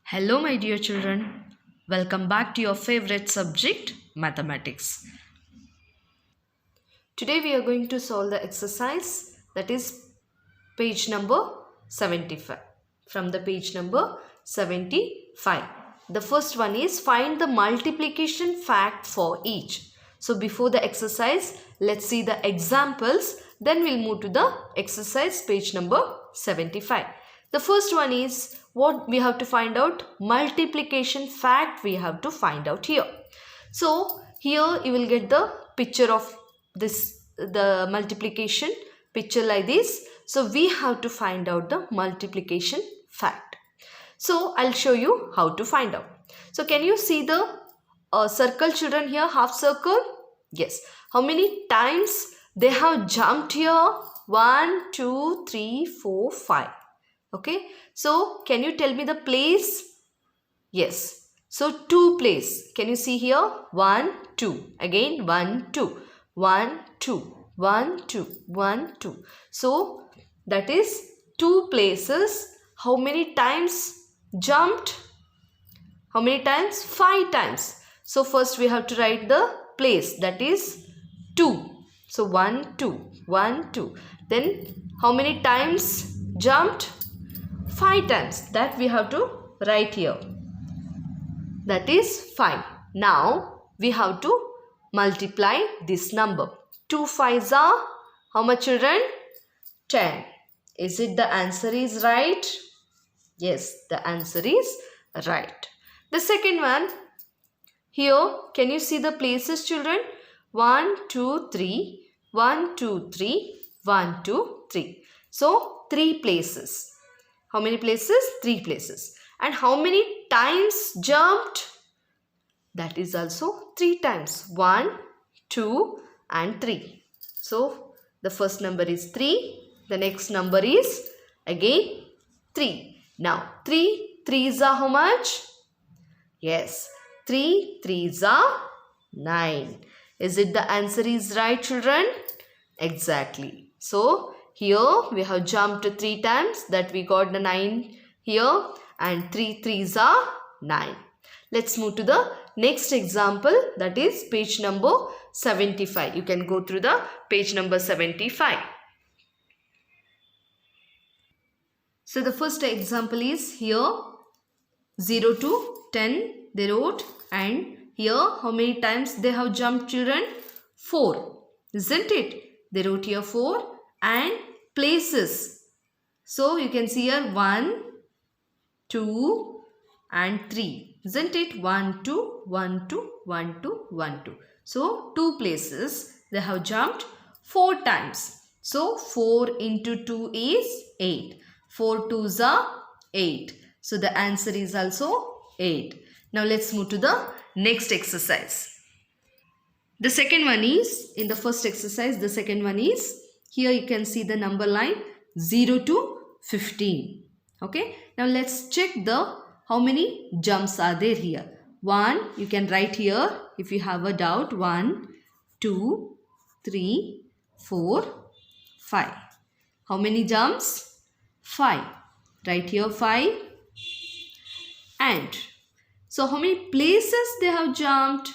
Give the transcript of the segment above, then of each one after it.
Hello, my dear children. Welcome back to your favorite subject, mathematics. Today we are going to solve the exercise that is page number 75. From the page number 75. The first one is find the multiplication fact for each. So before the exercise, let's see the examples. Then we'll move to the exercise page number 75. The first one is what we have to find out. Multiplication fact we have to find out here. So here you will get the picture of the multiplication picture like this. So we have to find out the multiplication fact. So I'll show you how to find out. So can you see the circle, children, here, half circle? Yes. How many times they have jumped here? 1, 2, 3, 4, 5. Okay. So can you tell me the place? Yes. So 2 place. Can you see here? 1, 2. Again 1, 2. 1, 2. 1, 2. 1, 2. So that is 2 places. How many times jumped? How many times? 5 times. So first we have to write the place, that is 2. So 1, 2. 1, 2. Then how many times jumped? 5 times. That we have to write here. That is 5. Now we have to multiply this number. 2 5s are how much, children? 10. Is it the answer is right? Yes, the answer is right. The second one, here can you see the places, children? 1, 2, 3, 1, 2, 3, 1, 2, 3. So 3 places. How many places? 3 places. And how many times jumped? That is also 3 times. 1, 2 and 3. So the first number is 3. The next number is again 3. Now 3 3s are how much? Yes, 3 3s are 9. Is it the answer is right, children? Exactly. So here we have jumped 3 times, that we got the 9 here, and 3 3s are 9. Let's move to the next example, that is page number 75. You can go through the page number 75. So the first example is here 0 to 10 they wrote, and here how many times they have jumped, children? 4, isn't it? They wrote here 4 and places. So you can see here 1, 2 and 3, isn't it? 1, 2, 1, 2, 1, 2, 1, 2. So 2 places they have jumped 4 times. So 4 into 2 is 8. 4 2s are 8. So the answer is also 8. Now let's move to the next exercise. The second one is, in the first exercise, the second one is, here you can see the number line 0 to 15. Okay. Now let's check the how many jumps are there here. 1, you can write here if you have a doubt. 1, 2, 3, 4, 5. How many jumps? 5. Write here 5. And so how many places they have jumped?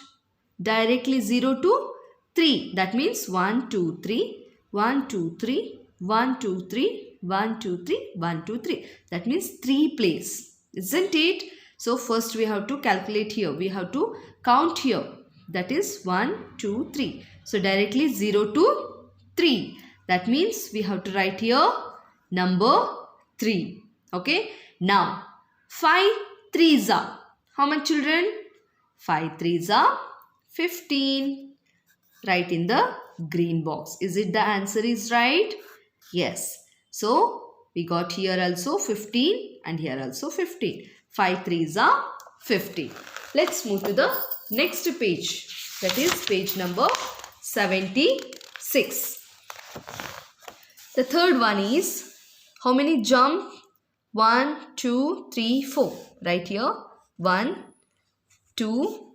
Directly 0 to 3. That means 1, 2, 3, 1, 2, 3, 1, 2, 3, 1, 2, 3, 1, 2, 3. That means 3 place, isn't it? So first we have to calculate here. We have to count here. That is 1, 2, 3. So directly 0 to 3. That means we have to write here number 3. Okay. Now 5 3s are how much, children? 5 3s are 15. Write in the green box. Is it the answer is right? Yes. So we got here also 15 and here also 15. 5 3s are 15. Let's move to the next page. That is page number 76. The third one is how many jump? 1, 2, 3, 4. Right here 1, 2,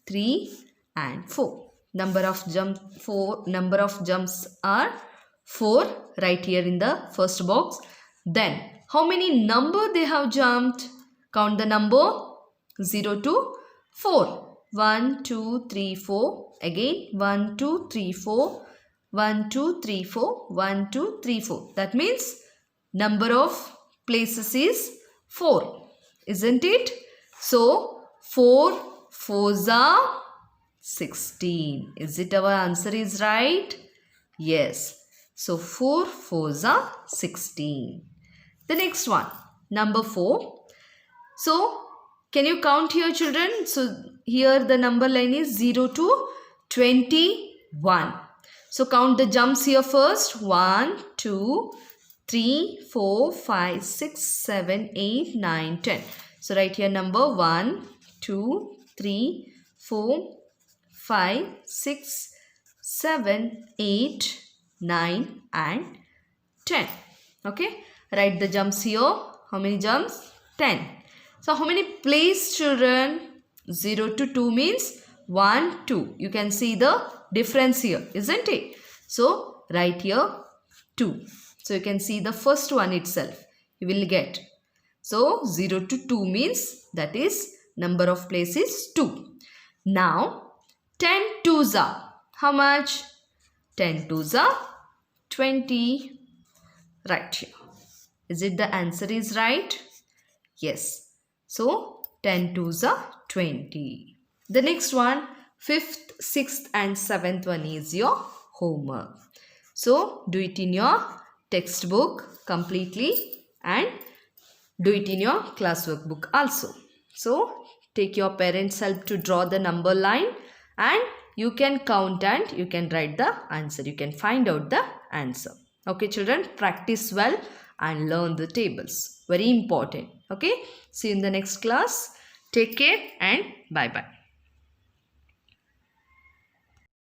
3 and 4. Number of jumps are 4 right here in the first box. Then how many number they have jumped? Count the number 0 to 4. 1, 2, 3, 4. Again 1, 2, 3, 4. 1, 2, 3, 4. 1, 2, 3, 4. That means number of places is 4. Isn't it? So 4 fours are 16. Is it our answer is right? Yes. So 4 fours are 16. The next one, number 4. So can you count here, children? So here the number line is 0 to 21. So count the jumps here first. 1, 2, 3, 4, 5, 6, 7, 8, 9, 10. So write here number 1, 2, 3, 4, 5, 6, 7, 8, 9 and 10. Okay. Write the jumps here. How many jumps? 10. So how many plays, children? 0 to 2 means 1, 2. You can see the difference here, isn't it? So write here 2. So you can see the first one itself. You will get. So 0 to 2 means that is number of places 2. Now 10 twos are how much? 10 twos are 20. Right here. Is it the answer is right? Yes. So 10 twos are 20. The next one, 5th, 6th and 7th one is your homework. So do it in your textbook completely and do it in your classwork book also. So take your parents' help to draw the number line and you can count and you can write the answer. You can find out the answer. Okay, children, practice well and learn the tables. Very important. Okay, see you in the next class. Take care and bye-bye.